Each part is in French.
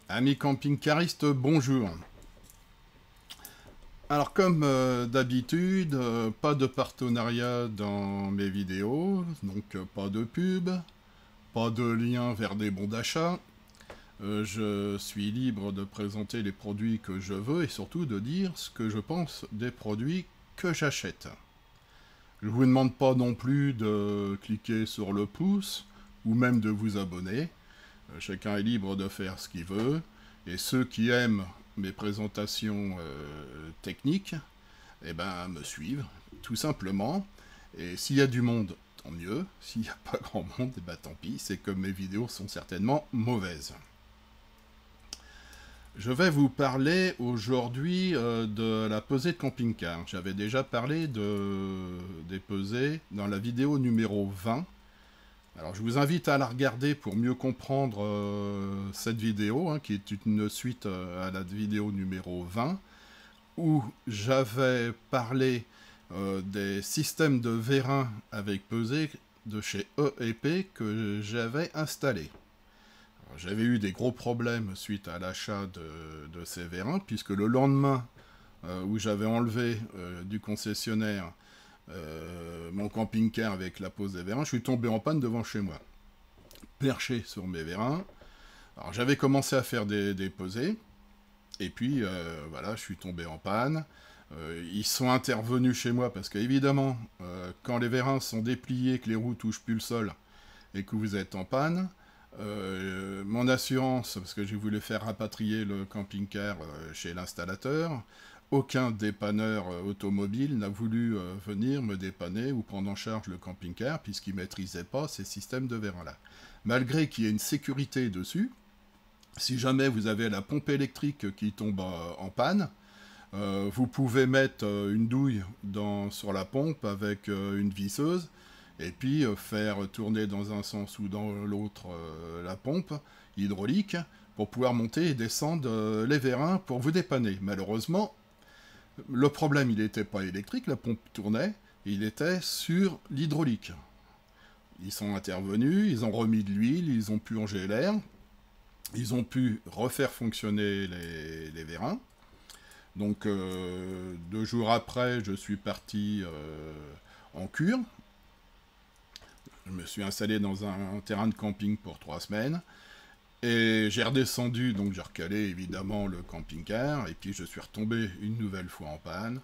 Amis camping-caristes, bonjour. Alors comme d'habitude, pas de partenariat dans mes vidéos, donc pas de pub, pas de lien vers des bons d'achat. Je suis libre de présenter les produits que je veux et surtout de dire ce que je pense des produits que j'achète. Je vous demande pas non plus de cliquer sur le pouce ou même de vous abonner. Chacun est libre de faire ce qu'il veut. Et ceux qui aiment mes présentations techniques, eh ben, me suivent, tout simplement. Et s'il y a du monde, tant mieux. S'il n'y a pas grand monde, eh ben, tant pis. C'est que mes vidéos sont certainement mauvaises. Je vais vous parler aujourd'hui de la pesée de camping-car. J'avais déjà parlé des pesées dans la vidéo numéro 20. Alors je vous invite à la regarder pour mieux comprendre cette vidéo, hein, qui est une suite à la vidéo numéro 20, où j'avais parlé des systèmes de vérins avec pesée de chez E&P que j'avais installés. J'avais eu des gros problèmes suite à l'achat de ces vérins, puisque le lendemain où j'avais enlevé du concessionnaire mon camping-car avec la pose des vérins, je suis tombé en panne devant chez moi, perché sur mes vérins. Alors j'avais commencé à faire des pesées, et puis voilà, je suis tombé en panne. Ils sont intervenus chez moi parce qu'évidemment, quand les vérins sont dépliés, que les roues touchent plus le sol et que vous êtes en panne, mon assurance, parce que j'ai voulu faire rapatrier le camping-car chez l'installateur, aucun dépanneur automobile n'a voulu venir me dépanner ou prendre en charge le camping-car puisqu'il ne maîtrisait pas ces systèmes de vérins-là. Malgré qu'il y ait une sécurité dessus, si jamais vous avez la pompe électrique qui tombe en panne, vous pouvez mettre une douille sur la pompe avec une visseuse et puis faire tourner dans un sens ou dans l'autre la pompe hydraulique pour pouvoir monter et descendre les vérins pour vous dépanner. Malheureusement, le problème, il n'était pas électrique, la pompe tournait, il était sur l'hydraulique. Ils sont intervenus, ils ont remis de l'huile, ils ont purgé l'air, ils ont pu refaire fonctionner les vérins. Donc 2 jours après, je suis parti en cure. Je me suis installé dans un terrain de camping pour 3 semaines. Et j'ai redescendu, donc j'ai recalé évidemment le camping-car, et puis je suis retombé une nouvelle fois en panne.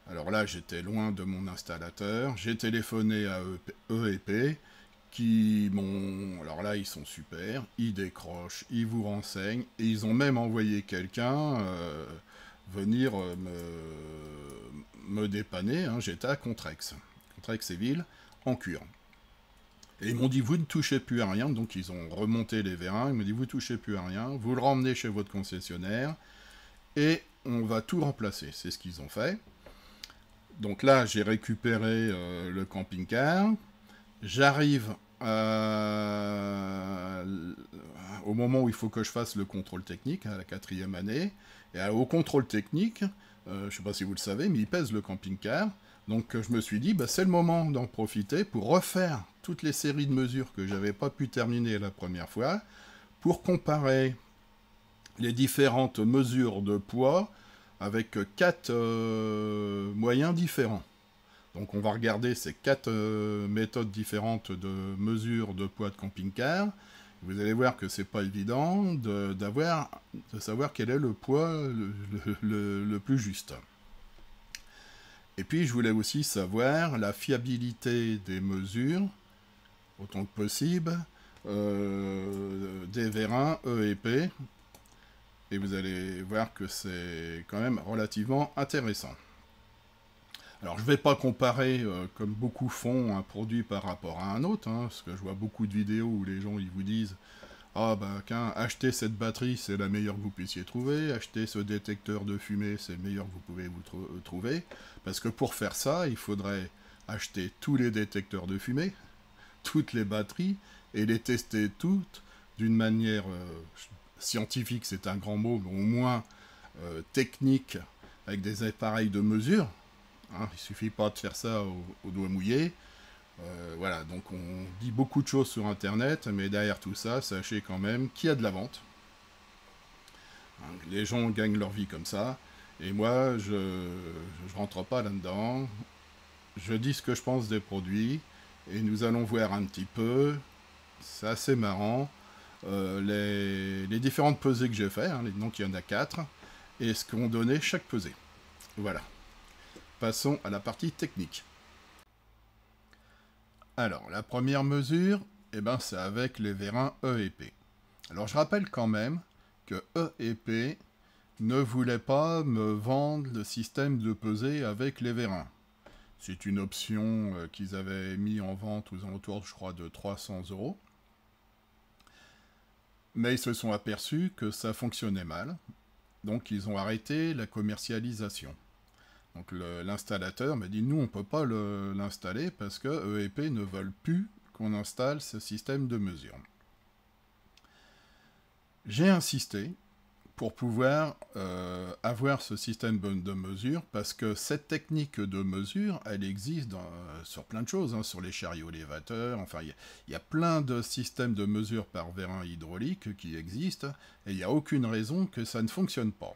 Alors là, j'étais loin de mon installateur, j'ai téléphoné à E&P, qui m'ont... Alors là, ils sont super, ils décrochent, ils vous renseignent, et ils ont même envoyé quelqu'un venir me dépanner, hein. J'étais à Contrex-et-Ville, en cure. Et ils m'ont dit, vous ne touchez plus à rien, donc ils ont remonté les vérins, ils m'ont dit, vous ne touchez plus à rien, vous le ramenez chez votre concessionnaire, et on va tout remplacer. C'est ce qu'ils ont fait. Donc là, j'ai récupéré le camping-car, j'arrive au moment où il faut que je fasse le contrôle technique, à la 4e année, et au contrôle technique, je ne sais pas si vous le savez, mais il pèse le camping-car. Donc je me suis dit, bah, c'est le moment d'en profiter pour refaire toutes les séries de mesures que j'avais pas pu terminer la première fois, pour comparer les différentes mesures de poids avec 4 moyens différents. Donc on va regarder ces 4 méthodes différentes de mesure de poids de camping-car. Vous allez voir que c'est pas évident de savoir quel est le poids le plus juste. Et puis je voulais aussi savoir la fiabilité des mesures, autant que possible, des vérins E&P. Et vous allez voir que c'est quand même relativement intéressant. Alors je ne vais pas comparer, comme beaucoup font, un produit par rapport à un autre, hein, parce que je vois beaucoup de vidéos où les gens ils vous disent « Ah bah achetez cette batterie, c'est la meilleure que vous puissiez trouver, achetez ce détecteur de fumée, c'est le meilleur que vous pouvez vous trouver. » Parce que pour faire ça, il faudrait acheter tous les détecteurs de fumée, toutes les batteries, et les tester toutes d'une manière scientifique, c'est un grand mot, mais au moins technique, avec des appareils de mesure. Hein, il ne suffit pas de faire ça au doigt mouillé. Voilà, donc on dit beaucoup de choses sur Internet, mais derrière tout ça, sachez quand même qu'il y a de la vente. les gens gagnent leur vie comme ça. Et moi, je rentre pas là-dedans. Je dis ce que je pense des produits. Et nous allons voir un petit peu. C'est assez marrant. Les différentes pesées que j'ai fait. Hein, donc il y en a 4. Et ce qu'ont donné chaque pesée. Voilà. Passons à la partie technique. Alors, la première mesure, eh ben, c'est avec les vérins E et P. Alors, je rappelle quand même que E et P ne voulaient pas me vendre le système de pesée avec les vérins. C'est une option qu'ils avaient mis en vente aux alentours, je crois, de 300 €. Mais ils se sont aperçus que ça fonctionnait mal. Donc, ils ont arrêté la commercialisation. Donc l'installateur m'a dit, nous on ne peut pas l'installer parce que E et P ne veulent plus qu'on installe ce système de mesure. J'ai insisté pour pouvoir avoir ce système de mesure parce que cette technique de mesure, elle existe sur plein de choses, hein, sur les chariots élévateurs, enfin il y a plein de systèmes de mesure par vérin hydraulique qui existent et il n'y a aucune raison que ça ne fonctionne pas.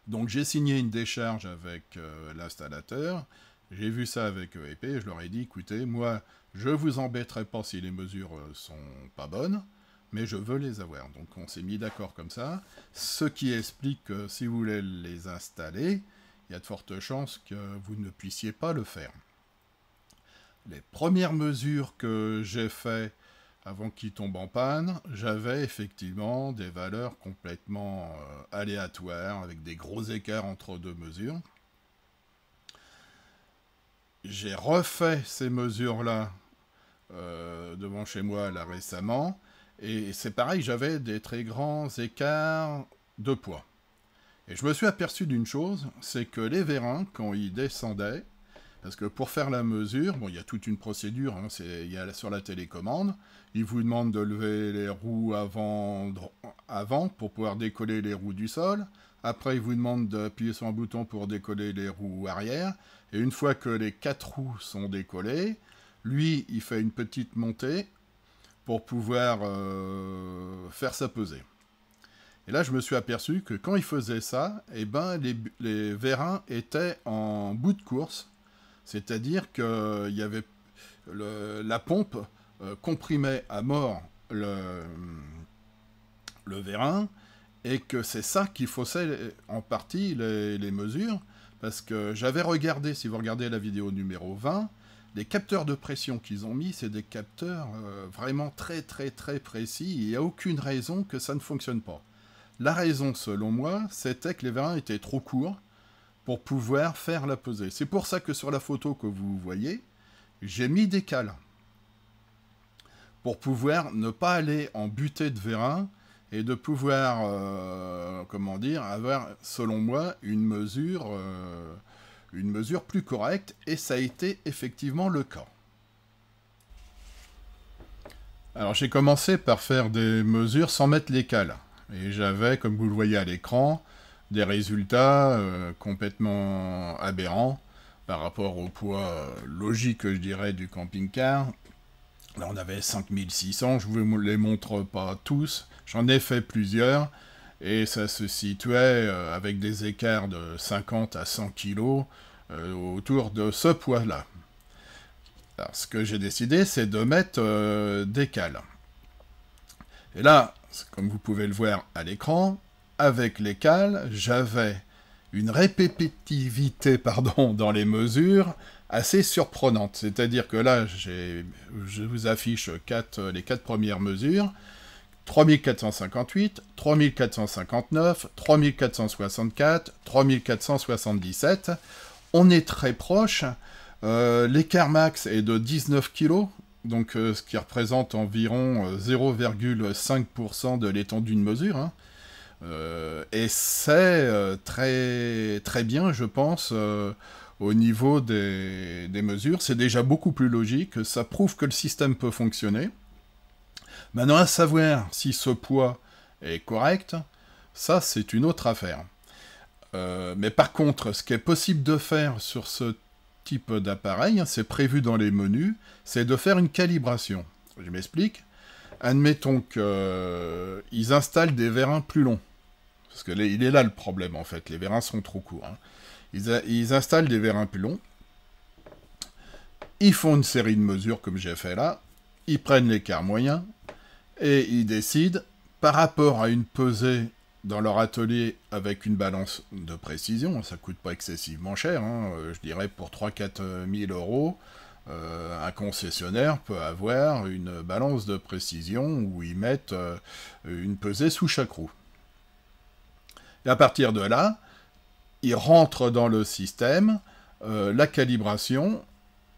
Donc j'ai signé une décharge avec l'installateur, j'ai vu ça avec E&P, et je leur ai dit, écoutez, moi, je vous embêterai pas si les mesures sont pas bonnes, mais je veux les avoir. Donc on s'est mis d'accord comme ça, ce qui explique que si vous voulez les installer, il y a de fortes chances que vous ne puissiez pas le faire. Les premières mesures que j'ai faites avant qu'il tombe en panne, j'avais effectivement des valeurs complètement aléatoires, avec des gros écarts entre deux mesures. J'ai refait ces mesures-là devant chez moi là récemment, et c'est pareil, j'avais des très grands écarts de poids. Et je me suis aperçu d'une chose, c'est que les vérins, quand ils descendaient, parce que pour faire la mesure, bon, il y a toute une procédure, hein, il y a sur la télécommande, il vous demande de lever les roues avant pour pouvoir décoller les roues du sol. Après, il vous demande d'appuyer sur un bouton pour décoller les roues arrière. Et une fois que les 4 roues sont décollées, lui, il fait une petite montée pour pouvoir faire sa pesée. Et là, je me suis aperçu que quand il faisait ça, eh ben, les vérins étaient en bout de course. C'est-à-dire qu'il y avait la pompe comprimait à mort le vérin, et que c'est ça qui faussait en partie les mesures, parce que j'avais regardé, si vous regardez la vidéo numéro 20, les capteurs de pression qu'ils ont mis, c'est des capteurs vraiment très très très précis, il n'y a aucune raison que ça ne fonctionne pas. La raison, selon moi, c'était que les vérins étaient trop courts pour pouvoir faire la pesée. C'est pour ça que sur la photo que vous voyez, j'ai mis des cales pour pouvoir ne pas aller en butée de vérin et de pouvoir, comment dire, avoir, selon moi, une mesure plus correcte, et ça a été effectivement le cas. Alors j'ai commencé par faire des mesures sans mettre les cales, et j'avais, comme vous le voyez à l'écran, des résultats complètement aberrants par rapport au poids logique, je dirais, du camping-car. Là, on avait 5600, je ne vous les montre pas tous, j'en ai fait plusieurs, et ça se situait avec des écarts de 50 à 100 kg autour de ce poids-là. Alors, ce que j'ai décidé, c'est de mettre des cales. Et là, comme vous pouvez le voir à l'écran, avec les cales, j'avais une répétitivité dans les mesures assez surprenante. C'est-à-dire que là, je vous affiche les 4 premières mesures. 3458, 3459, 3464, 3477. On est très proche. L'écart max est de 19 kg, donc ce qui représente environ 0,5% de l'étendue de mesure. Hein. Et c'est très, très bien, je pense, au niveau des mesures. C'est déjà beaucoup plus logique, ça prouve que le système peut fonctionner. Maintenant, à savoir si ce poids est correct, ça c'est une autre affaire. Mais par contre, ce qui est possible de faire sur ce type d'appareil, c'est prévu dans les menus, c'est de faire une calibration. Je m'explique. Admettons qu'ils installent des vérins plus longs. Parce que il est là le problème, en fait. Les vérins sont trop courts. Hein. Ils installent des vérins plus longs. Ils font une série de mesures, comme j'ai fait là. Ils prennent l'écart moyen. Et ils décident, par rapport à une pesée dans leur atelier avec une balance de précision, ça coûte pas excessivement cher, hein, je dirais pour 3-4 000 euros, un concessionnaire peut avoir une balance de précision où ils mettent une pesée sous chaque roue. Et à partir de là, ils rentrent dans le système, la calibration,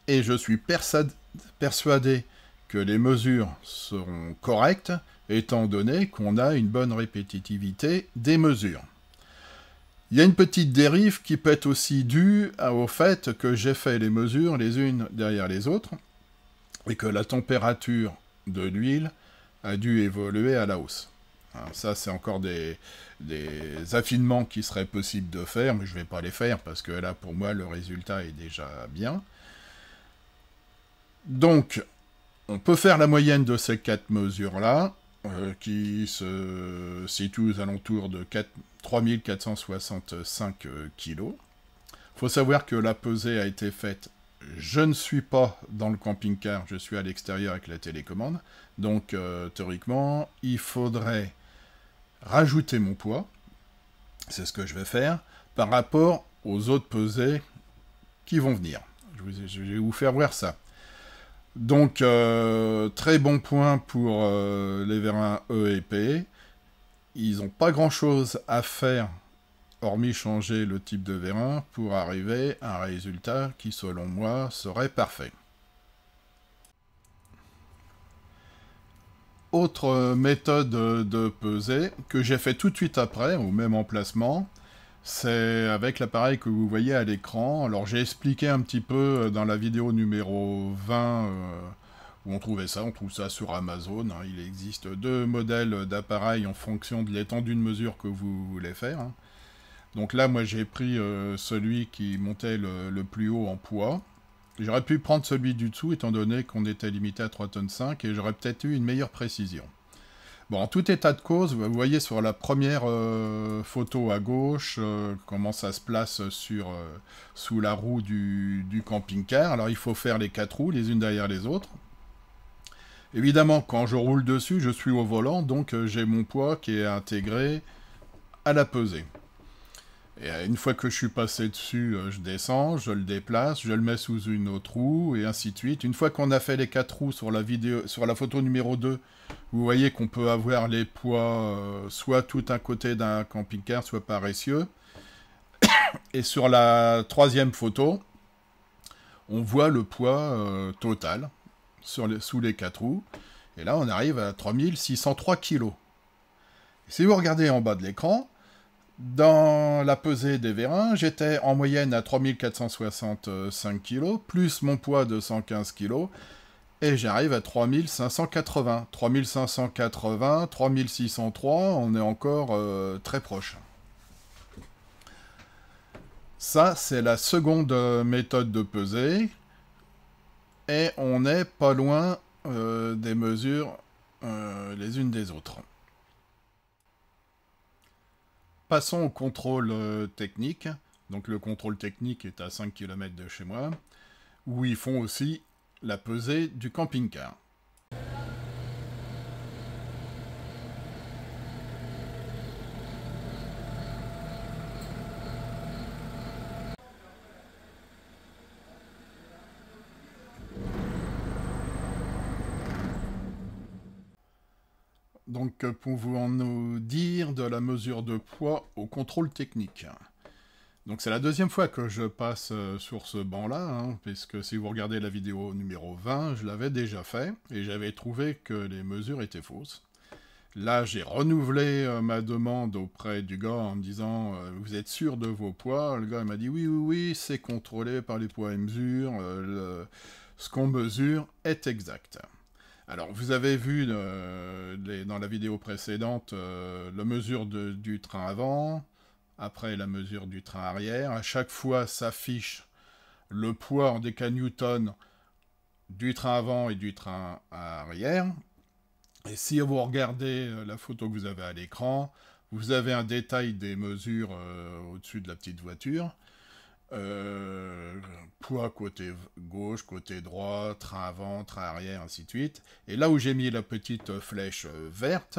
et je suis persuadé que les mesures seront correctes, étant donné qu'on a une bonne répétitivité des mesures. Il y a une petite dérive qui peut être aussi due au fait que j'ai fait les mesures les unes derrière les autres, et que la température de l'huile a dû évoluer à la hausse. Alors ça, c'est encore des affinements qui seraient possibles de faire, mais je ne vais pas les faire, parce que là, pour moi, le résultat est déjà bien. Donc, on peut faire la moyenne de ces 4 mesures-là, qui se situent aux alentours de 3465 kg. Il faut savoir que la pesée a été faite, je ne suis pas dans le camping-car, je suis à l'extérieur avec la télécommande, donc théoriquement, il faudrait rajouter mon poids, c'est ce que je vais faire, par rapport aux autres pesées qui vont venir. Je vais vous faire voir ça. Donc, très bon point pour les vérins E et P. Ils n'ont pas grand-chose à faire, hormis changer le type de vérin, pour arriver à un résultat qui, selon moi, serait parfait. Autre méthode de pesée, que j'ai fait tout de suite après, au même emplacement, c'est avec l'appareil que vous voyez à l'écran. Alors j'ai expliqué un petit peu dans la vidéo numéro 20 où on trouvait ça. On trouve ça sur Amazon. Hein. Il existe 2 modèles d'appareils en fonction de l'étendue de mesure que vous voulez faire. Hein. Donc là, moi j'ai pris celui qui montait le plus haut en poids. J'aurais pu prendre celui du dessous étant donné qu'on était limité à 3,5 tonnes et j'aurais peut-être eu une meilleure précision. Bon, en tout état de cause, vous voyez sur la première photo à gauche comment ça se place sous la roue du camping-car. Alors il faut faire les 4 roues, les unes derrière les autres. Évidemment, quand je roule dessus, je suis au volant, donc j'ai mon poids qui est intégré à la pesée. Et une fois que je suis passé dessus, je descends, je le déplace, je le mets sous une autre roue, et ainsi de suite. Une fois qu'on a fait les 4 roues sur la photo numéro 2, vous voyez qu'on peut avoir les poids soit tout un côté d'un camping-car, soit par essieu. Et sur la 3e photo, on voit le poids total sous les 4 roues. Et là, on arrive à 3603 kg. Si vous regardez en bas de l'écran, dans la pesée des vérins, j'étais en moyenne à 3465 kg, plus mon poids de 115 kg, et j'arrive à 3580. 3580, 3603, on est encore très proche. Ça, c'est la seconde méthode de pesée, et on n'est pas loin des mesures les unes des autres. Passons au contrôle technique. Donc le contrôle technique est à 5 km de chez moi, où ils font aussi la pesée du camping-car. Donc pour vous en nous dire de la mesure de poids au contrôle technique. Donc c'est la 2e fois que je passe sur ce banc-là, hein, puisque si vous regardez la vidéo numéro 20, je l'avais déjà fait, et j'avais trouvé que les mesures étaient fausses. Là, j'ai renouvelé ma demande auprès du gars en me disant « Vous êtes sûr de vos poids ?» Le gars m'a dit « Oui, oui, oui, c'est contrôlé par les poids et mesures, ce qu'on mesure est exact. » Alors, vous avez vu dans la vidéo précédente la mesure du train avant, après la mesure du train arrière. À chaque fois, s'affiche le poids en décanewtons du train avant et du train arrière. Et si vous regardez la photo que vous avez à l'écran, Vous avez un détail des mesures au-dessus de la petite voiture. Poids côté gauche, côté droit, train avant, train arrière, ainsi de suite. Et là où j'ai mis la petite flèche verte,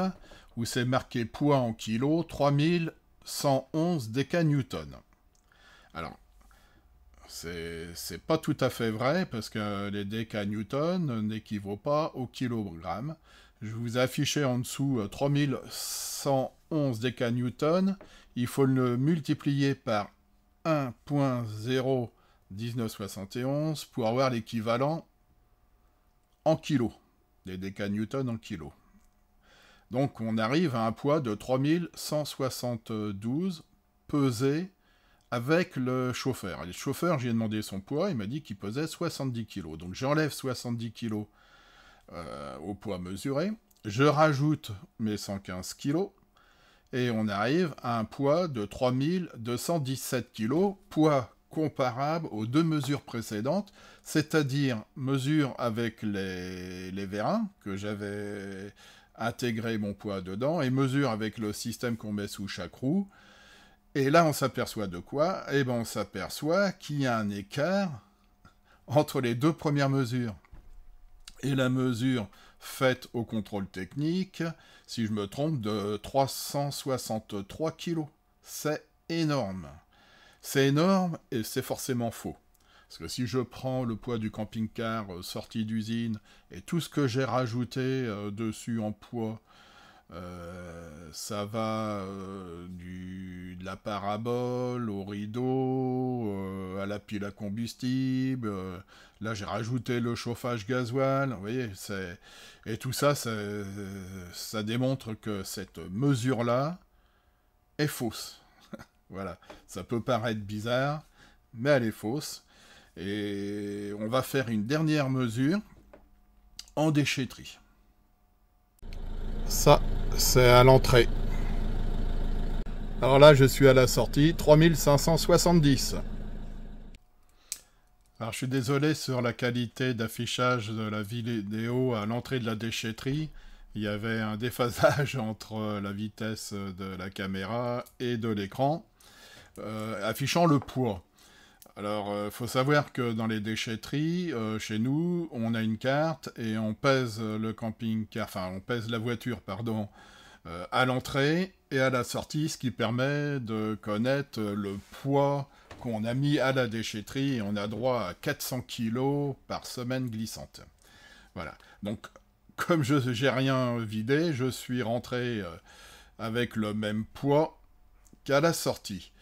où c'est marqué poids en kilos, 3111 décanewtons. Alors, c'est pas tout à fait vrai, parce que les décanewtons n'équivaut pas au kilogramme. Je vous ai affiché en dessous 3111 décanewtons. Il faut le multiplier par 1.01971 pour avoir l'équivalent en kilos, des décanewtons en kilos. Donc on arrive à un poids de 3172 pesé avec le chauffeur. Et le chauffeur, j'ai demandé son poids, il m'a dit qu'il pesait 70 kg. Donc j'enlève 70 kg au poids mesuré, je rajoute mes 115 kg, et on arrive à un poids de 3217 kg, poids comparable aux deux mesures précédentes, c'est-à-dire mesure avec les vérins, que j'avais intégré mon poids dedans, et mesure avec le système qu'on met sous chaque roue. Et là, on s'aperçoit de quoi? Eh bien, on s'aperçoit qu'il y a un écart entre les deux premières mesures. Et la mesure faite au contrôle technique, si je me trompe, de 363 kg. C'est énorme. C'est énorme et c'est forcément faux. Parce que si je prends le poids du camping-car sorti d'usine et tout ce que j'ai rajouté dessus en poids, ça va de la parabole au rideau, à la pile à combustible. Là, j'ai rajouté le chauffage gasoil. Vous voyez, et tout ça, ça démontre que cette mesure-là est fausse. Voilà, ça peut paraître bizarre, mais elle est fausse. Et on va faire une dernière mesure en déchetterie. Ça, c'est à l'entrée. Alors là, je suis à la sortie, 3570. Alors je suis désolé sur la qualité d'affichage de la vidéo à l'entrée de la déchetterie. Il y avait un déphasage entre la vitesse de la caméra et de l'écran, affichant le poids. Alors, faut savoir que dans les déchetteries, chez nous, on a une carte et on pèse le camping-car, enfin, on pèse la voiture, pardon, à l'entrée et à la sortie, ce qui permet de connaître le poids qu'on a mis à la déchetterie, et on a droit à 400 kg par semaine glissante. Voilà. Donc, comme je n'ai rien vidé, je suis rentré avec le même poids qu'à la sortie.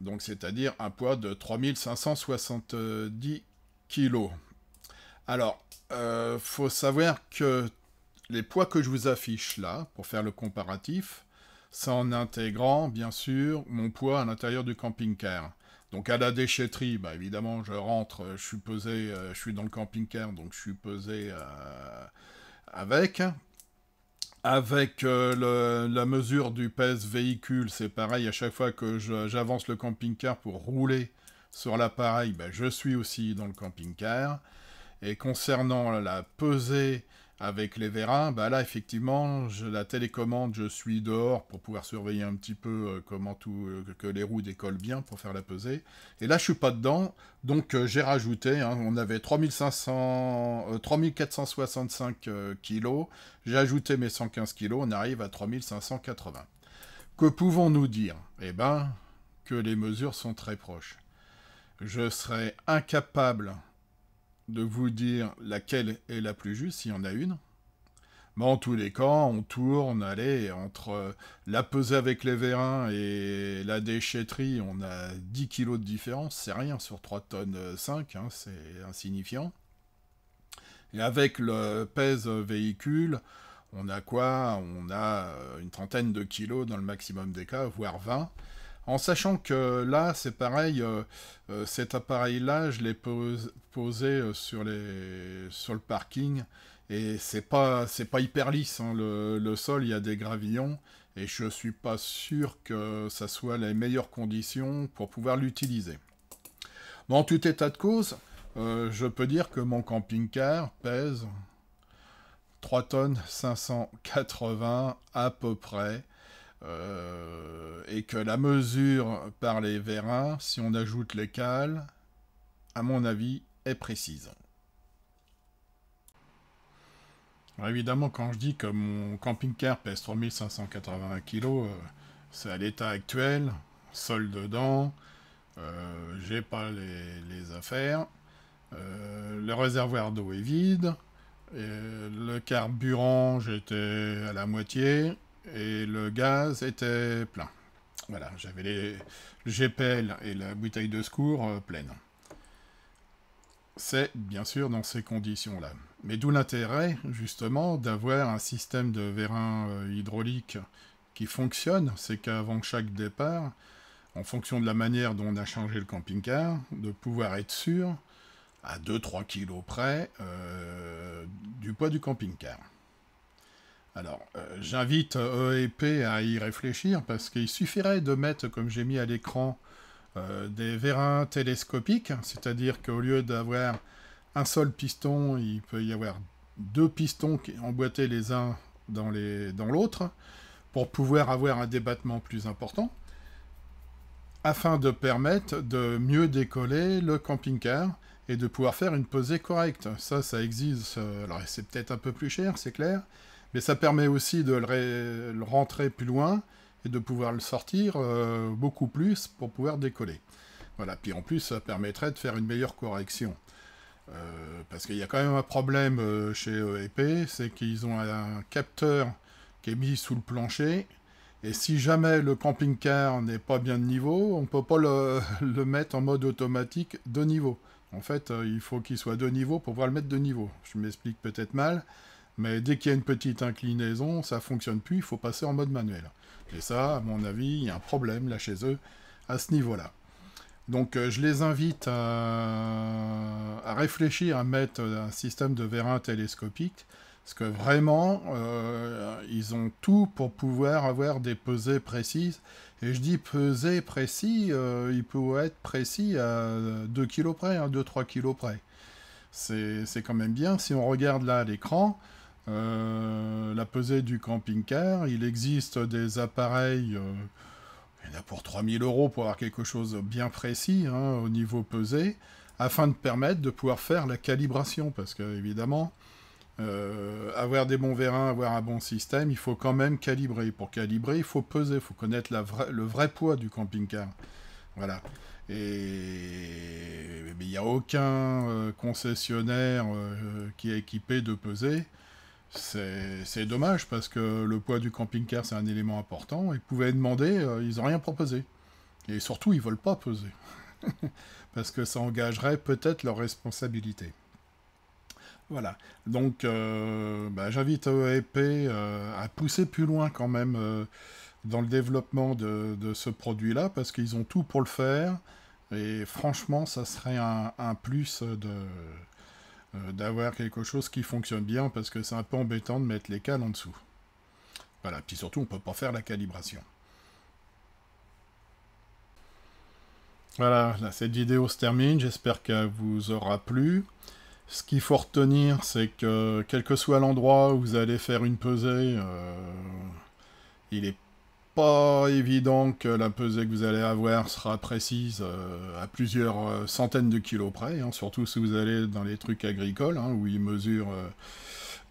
Donc, c'est-à-dire un poids de 3570 kg. Alors, faut savoir que les poids que je vous affiche là, pour faire le comparatif, c'est en intégrant, bien sûr, mon poids à l'intérieur du camping-car. Donc à la déchetterie, bah, évidemment, je rentre, je suis pesé, je suis dans le camping-car, donc je suis pesé avec. Avec la mesure du pèse véhicule, c'est pareil, à chaque fois que j'avance le camping-car pour rouler sur l'appareil, bah, je suis aussi dans le camping-car. Et concernant la pesée avec les vérins, bah là, effectivement, la télécommande, je suis dehors pour pouvoir surveiller un petit peu que les roues décollent bien pour faire la pesée. Et là, je suis pas dedans, donc j'ai rajouté, hein, on avait 3465 kilos, j'ai ajouté mes 115 kilos, on arrive à 3580. Que pouvons-nous dire? Eh ben, que les mesures sont très proches. Je serais incapable de vous dire laquelle est la plus juste, s'il y en a une. Mais en tous les cas, on tourne, allez, entre la pesée avec les vérins et la déchetterie, on a 10 kilos de différence, c'est rien sur 3 tonnes 5, hein, c'est insignifiant. Et avec le pèse véhicule, on a quoi? On a une trentaine de kilos dans le maximum des cas, voire 20. En sachant que là, c'est pareil, cet appareil-là, je l'ai posé sur le parking, et c'est pas hyper lisse, hein. Le sol, il y a des gravillons, et je suis pas sûr que ça soit les meilleures conditions pour pouvoir l'utiliser. Mais en tout état de cause, je peux dire que mon camping-car pèse 3 tonnes 580 à peu près. et que la mesure par les vérins, si on ajoute les cales, à mon avis, est précise. Alors évidemment, quand je dis que mon camping-car pèse 3580 kg, c'est à l'état actuel, sol dedans, j'ai pas les affaires, le réservoir d'eau est vide, le carburant j'étais à la moitié, et le gaz était plein. Voilà, j'avais le GPL et la bouteille de secours pleine. C'est bien sûr dans ces conditions-là. Mais d'où l'intérêt, justement, d'avoir un système de vérin hydraulique qui fonctionne, c'est qu'avant chaque départ, en fonction de la manière dont on a changé le camping-car, de pouvoir être sûr, à 2-3 kg près, du poids du camping-car. Alors, j'invite EEP à y réfléchir, parce qu'il suffirait de mettre, comme j'ai mis à l'écran, des vérins télescopiques, c'est-à-dire qu'au lieu d'avoir un seul piston, il peut y avoir deux pistons emboîtés les uns dans l'autre, pour pouvoir avoir un débattement plus important, afin de permettre de mieux décoller le camping-car et de pouvoir faire une pesée correcte. Ça existe, alors c'est peut-être un peu plus cher, c'est clair, mais ça permet aussi de le rentrer plus loin et de pouvoir le sortir beaucoup plus pour pouvoir décoller. Voilà, puis en plus ça permettrait de faire une meilleure correction. Parce qu'il y a quand même un problème chez EEP, c'est qu'ils ont un capteur qui est mis sous le plancher, et si jamais le camping-car n'est pas bien de niveau, on ne peut pas le mettre en mode automatique de niveau. En fait, il faut qu'il soit de niveau pour pouvoir le mettre de niveau. Je m'explique peut-être mal, mais dès qu'il y a une petite inclinaison, ça ne fonctionne plus, il faut passer en mode manuel. Et ça, à mon avis, il y a un problème là chez eux, à ce niveau-là. Donc je les invite à réfléchir à mettre un système de vérin télescopique, parce que vraiment, ils ont tout pour pouvoir avoir des pesées précises. Et je dis pesées précis, il peut être précis à 2 kg près, 2-3 kg près. C'est quand même bien. Si on regarde là à l'écran, la pesée du camping-car, il existe des appareils... il y en a pour 3000 € pour avoir quelque chose de bien précis au niveau pesé, afin de permettre de pouvoir faire la calibration, parce que évidemment, avoir des bons vérins, avoir un bon système, il faut quand même calibrer. Pour calibrer, il faut peser, il faut connaître le vrai poids du camping-car. Voilà. Et il n'y a aucun concessionnaire qui est équipé de peser. C'est dommage, parce que le poids du camping-car, c'est un élément important. Ils pouvaient demander, ils n'ont rien proposé. Et surtout, ils ne veulent pas peser. Parce que ça engagerait peut-être leur responsabilité. Voilà. Donc, j'invite EEP à pousser plus loin quand même dans le développement de ce produit-là, parce qu'ils ont tout pour le faire. Et franchement, ça serait un plus d'avoir quelque chose qui fonctionne bien, parce que c'est un peu embêtant de mettre les cales en dessous. Voilà, puis surtout on ne peut pas faire la calibration. Voilà, là, cette vidéo se termine, j'espère qu'elle vous aura plu. Ce qu'il faut retenir, c'est que quel que soit l'endroit où vous allez faire une pesée, il n'est pas évident que la pesée que vous allez avoir sera précise à plusieurs centaines de kilos près, surtout si vous allez dans les trucs agricoles, où ils mesurent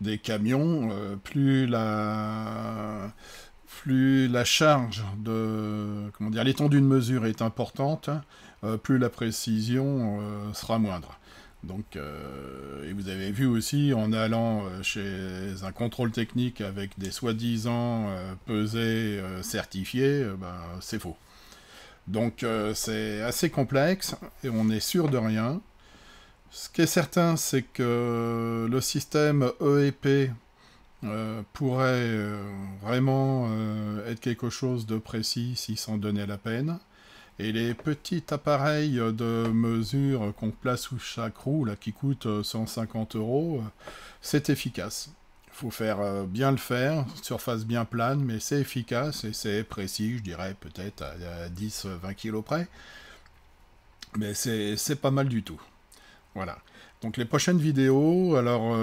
des camions. Plus la charge l'étendue de mesure est importante, plus la précision sera moindre. Donc, et vous avez vu aussi, en allant chez un contrôle technique avec des soi-disant pesées certifiées, c'est faux. Donc, c'est assez complexe, et on est sûr de rien. Ce qui est certain, c'est que le système EEP pourrait vraiment être quelque chose de précis s'il s'en donnait la peine. Et les petits appareils de mesure qu'on place sous chaque roue, là, qui coûtent 150 €, c'est efficace. Il faut bien le faire, surface bien plane, mais c'est efficace et c'est précis, je dirais peut-être à 10-20 kg près. Mais c'est pas mal du tout. Voilà. Donc les prochaines vidéos, alors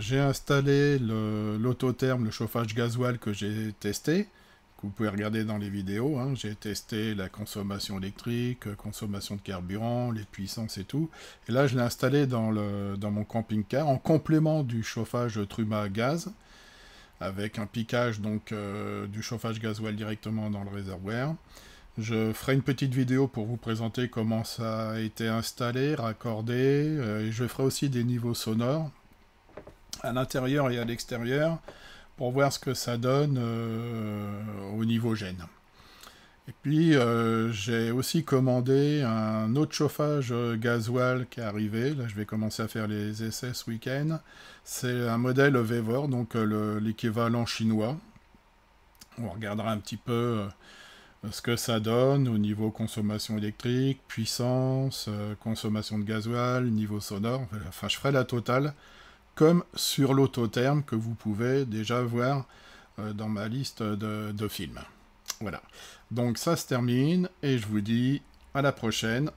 j'ai installé l'autotherme, le chauffage gasoil que j'ai testé, que vous pouvez regarder dans les vidéos. Hein. J'ai testé la consommation électrique, consommation de carburant, les puissances et tout. Et là, je l'ai installé dans mon camping-car en complément du chauffage Truma à gaz, avec un piquage donc du chauffage gasoil directement dans le réservoir. Je ferai une petite vidéo pour vous présenter comment ça a été installé, raccordé, et je ferai aussi des niveaux sonores à l'intérieur et à l'extérieur pour voir ce que ça donne au niveau gêne. Et puis j'ai aussi commandé un autre chauffage gasoil qui est arrivé. Là je vais commencer à faire les essais ce week-end. C'est un modèle Vevor, donc l'équivalent chinois. On regardera un petit peu ce que ça donne au niveau consommation électrique, puissance, consommation de gasoil, niveau sonore. Enfin je ferai la totale, comme sur l'autotherme que vous pouvez déjà voir dans ma liste de films. Voilà. Donc ça se termine, et je vous dis à la prochaine,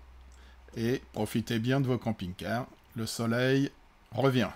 et profitez bien de vos camping-cars. Le soleil revient.